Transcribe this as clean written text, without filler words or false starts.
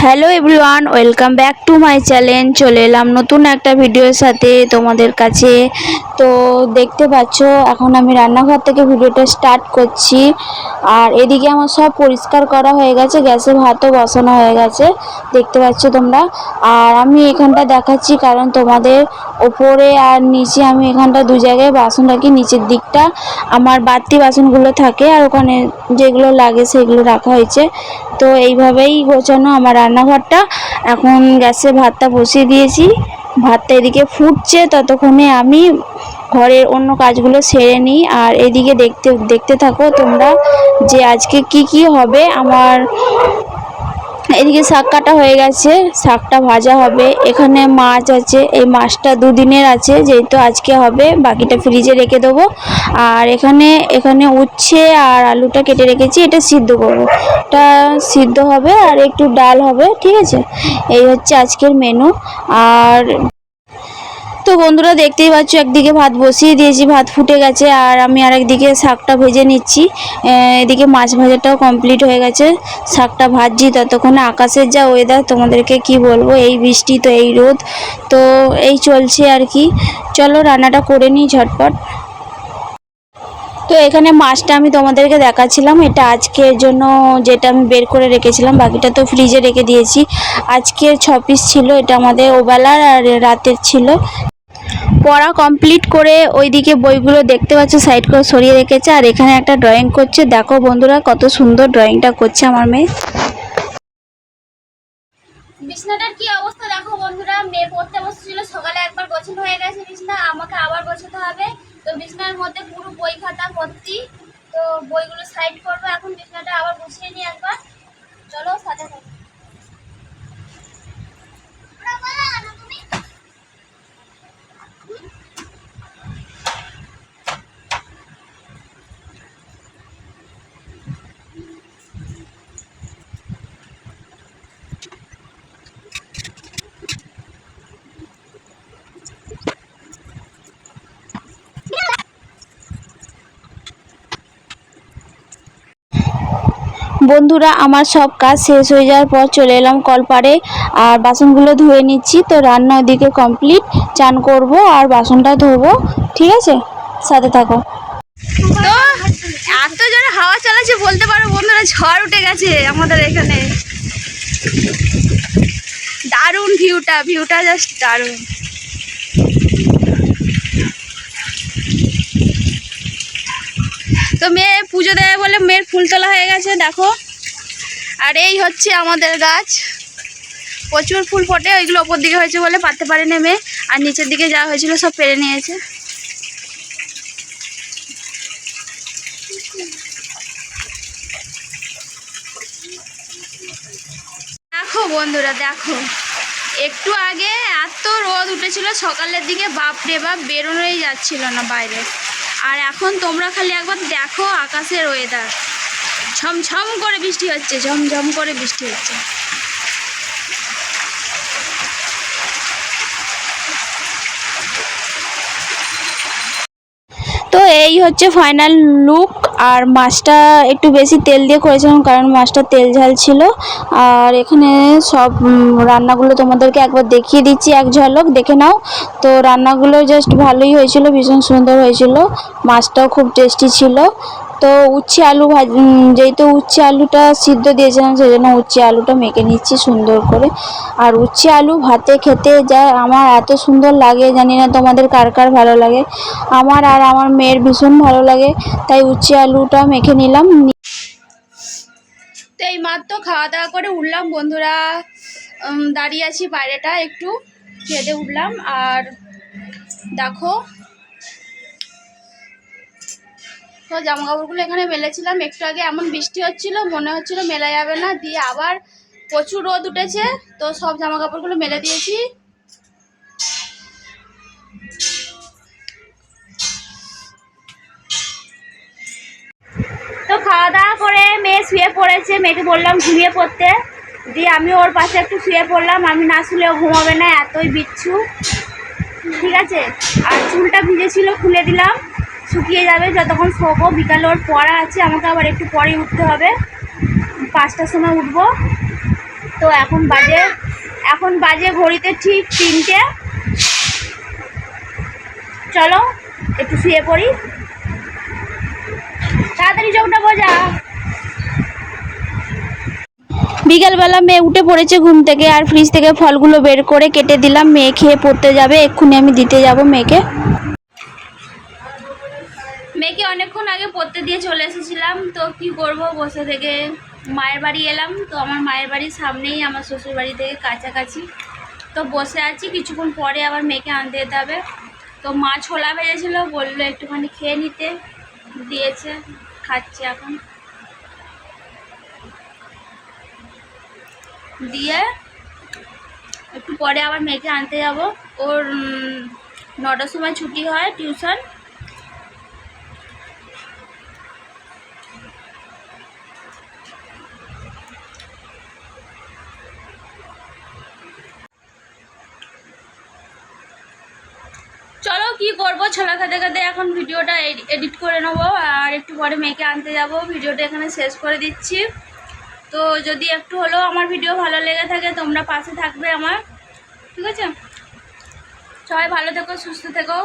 Hello everyone, welcome back to my channel. চলে এলাম নতুন একটা ভিডিওর সাথে তোমাদের কাছে। তো দেখতে পাচ্ছ এখন আমি রান্নাঘর থেকে ভিডিওটা স্টার্ট করছি। আর এদিকে আমার সব পরিষ্কার করা হয়ে গেছে, গ্যাসে ভাতও বসানো হয়ে গেছে, দেখতে পাচ্ছ তোমরা। আর আমি এখানটা দেখাচ্ছি কারণ তোমাদের ওপরে আর নিচে আমি এখানটা দু জায়গায় বাসন রাখি। নিচের দিকটা আমার বাড়তি বাসনগুলো থাকে আর ওখানে যেগুলো লাগে সেগুলো রাখা হয়েছে। তো এইভাবেই গোছানো আমার রান্নাঘরটা। এখন গ্যাসে ভাতটা বসিয়ে দিয়েছি, ভাতটা এদিকে ফুটছে, ততক্ষণে আমি ঘরের অন্য কাজগুলো সেরে নিই। আর এদিকে দেখতে থাকো তোমরা যে আজকে কি হবে। আমার এদিকে শাক কাটা হয়ে গেছে, শাকটা ভাজা হবে। এখানে মাছ আছে, এই মাছটা দুদিনের আছে, যেহেতু আজকে হবে, বাকিটা ফ্রিজে রেখে দেবো। আর এখানে উচ্ছে আর আলুটা কেটে রেখেছি, এটা সিদ্ধ করবো, এটা সিদ্ধ হবে আর একটু ডাল হবে, ঠিক আছে। এই হচ্ছে আজকের মেনু। আর তো বন্ধুরা দেখতেই পাচ্ছ একদিকে ভাত বসিয়ে দিয়েছি, ভাত ফুটে গেছে, আর আমি আরেকদিকে শাকটা ভেজে নিচ্ছি। এদিকে মাছ ভাজাটাও কমপ্লিট হয়ে গেছে, শাকটা ভাজছি। ততক্ষণে আকাশের যা ওয়েদার তোমাদেরকে কি বলবো, এই বৃষ্টি তো এই রোদ, তো এই চলছে আর কি। চলো রান্নাটা করে নিই ঝটপট। তো এখানে মাছটা আমি তোমাদেরকে দেখাচ্ছিলাম, এটা আজকের জন্য যেটা আমি বের করে রেখেছিলাম, বাকিটা তো ফ্রিজে রেখে দিয়েছি। আজকের 6 পিস ছিল, এটা আমাদের ওবেলার আর রাতের ছিল। পড়া কমপ্লিট করে ওইদিকে বইগুলো দেখতে পাচ্ছ সাইড করে সরিয়ে রেখেছে। আর এখানে একটা ড্রয়িং করছে, দেখো বন্ধুরা কত সুন্দর ড্রয়িংটা করছে আমার মেয়ে। বিছনাটার কি অবস্থা দেখো বন্ধুরা, মেয়ে পড়তে বসেছিল, সকালে একবার গোছানো হয়ে গেছে বিছনা, আমাকে আবার গোছাতে হবে। তো বিছনার মধ্যে পুরো বই খাতা ভর্তি, তো বইগুলো সাইড করবো। এখন বিছনাটা আবার গুছিয়ে নিই একবার, চলো সাথে থাকো। বন্ধুরা আমার সব কাজ শেষ হয়ে যাওয়ার পর চলে এলাম কলপাড়ে, আর বাসনগুলো ধুয়ে নিচ্ছি। তো রান্না ওদিকে কমপ্লিট, চান করব আর বাসনটা ধোবো, ঠিক আছে, সাথে থাকো। তো এত জোরে হাওয়া চালাচ্ছে বলতে পারো বন্ধুরা, ঝড় উঠে গেছে আমাদের এখানে। দারুণ ভিউটা জাস্ট দারুণ। তো মেয়ে পুজো দেয় বলে মেয়ের ফুল তোলা হয়ে গেছে দেখো। আর এই হচ্ছে আমাদের গাছ, প্রচুর ফুল ফোটে, ওইগুলো ওপর দিকে হয়েছে বলে পারতে পারেনি মেয়ে, আর নিচের দিকে যা হয়েছিল সব পেরে নিয়েছে। দেখো বন্ধুরা দেখো, একটু আগে এত রোদ উঠেছিল সকালের দিকে, বাপরে বাপ, বেরোনোই যাচ্ছিল না বাইরে। আর এখন তোমরা খালি একবার দেখো আকাশের ওয়েদার, ঝমঝম করে বৃষ্টি হচ্ছে, ঝমঝম করে বৃষ্টি হচ্ছে। তো এই হচ্ছে ফাইনাল লুক। আর মাছটা একটু বেশি তেল দিয়ে করেছিলাম কারণ মাছটা তেল ঝাল ছিল। আর এখানে সব রান্নাগুলো তোমাদেরকে একবার দেখিয়ে দিচ্ছি, এক ঝলক দেখে নাও। তো রান্নাগুলো জাস্ট ভালোই হয়েছিল, ভীষণ সুন্দর হয়েছিল, মাছটাও খুব টেস্টি ছিল। তো উচ্ছে আলু যেহেতু উচ্ছে আলুটা সিদ্ধ দিয়েছিলাম সেই জন্য উচ্ছে আলুটা মেখে নিচ্ছি সুন্দর করে। আর উচ্ছে আলু ভাতে খেতে যা আমার এত সুন্দর লাগে, জানি না তোমাদের কার কার ভালো লাগে, আমার আর আমার মেয়ের ভীষণ ভালো লাগে, তাই উচ্ছে আলুটা মেখে নিলাম। তো এই মাত্র খাওয়া দাওয়া করে উঠলাম বন্ধুরা, দাঁড়িয়ে আছি বাইরেটা, একটু খেতে উঠলাম। আর দেখো তো জামা কাপড়গুলো এখানে মেলেছিলাম, একটু আগে এমন বৃষ্টি হচ্ছিল মনে হচ্ছিল মেলা যাবে না, দিয়ে আবার প্রচুর রোদ উঠেছে, তো সব জামা কাপড়গুলো মেলে দিয়েছি। তো খাওয়া দাওয়া করে মেয়ে শুয়ে পড়েছে, মেয়েকে বললাম ঘুমিয়ে পড়তে, দিয়ে আমি ওর পাশে একটু শুয়ে পড়লাম। আমি না শুলেও ঘুমাবে না, এতই বিচ্ছু, ঠিক আছে। আর চুলটা ভিজেছিল খুলে দিলাম, শুকিয়ে যাবে যতক্ষণ শোবো। বিকালে ওর পড়া আছে, আমাকে আবার একটু পরে উঠতে হবে, 5টার সময় উঠবো। তো তো এখন বাজে ঘড়িতে ঠিক 3টে। চলো একটু শুয়ে পড়ি, তাড়াতাড়ি চোখটা বোঝা। বিকালবেলা মেয়ে উঠে পড়েছে ঘুম থেকে, আর ফ্রিজ থেকে ফলগুলো বের করে কেটে দিলাম। মেয়ে খেয়ে পড়তে যাবে, এক্ষুনি আমি দিতে যাব মেয়েকে। মেয়েকে অনেকক্ষণ আগে পড়তে দিয়ে চলে এসেছিলাম। তো কি করব, বসে থেকে মায়ের বাড়ি এলাম। তো আমার মায়ের বাড়ির সামনেই আমার শ্বশুর বাড়ি থেকে কাছাকাছি। তো বসে আছি, কিছুক্ষণ পরে আবার মেয়েকে আনতে যেতে হবে। তো মা ছোলা ভেজেছিল, বললো একটুখানি খেয়ে নিতে, দিয়েছে, খাচ্ছে এখন। দিয়ে একটু পরে আবার মেয়েকে আনতে যাব। ওর 9টার সময় ছুটি হয় টিউশন। চলো কি করব, ছোলা খেতে খেতে এখন ভিডিওটা এডিট করে নেবো, আর একটু পরে মেয়েকে আনতে যাব। ভিডিওটা এখানে শেষ করে দিচ্ছি। তো যদি একটু হলেও আমার ভিডিও ভালো লেগে থাকে, তোমরা পাশে থাকবে আমার, ঠিক আছে? সবাই ভালো থেকো, সুস্থ থেকো।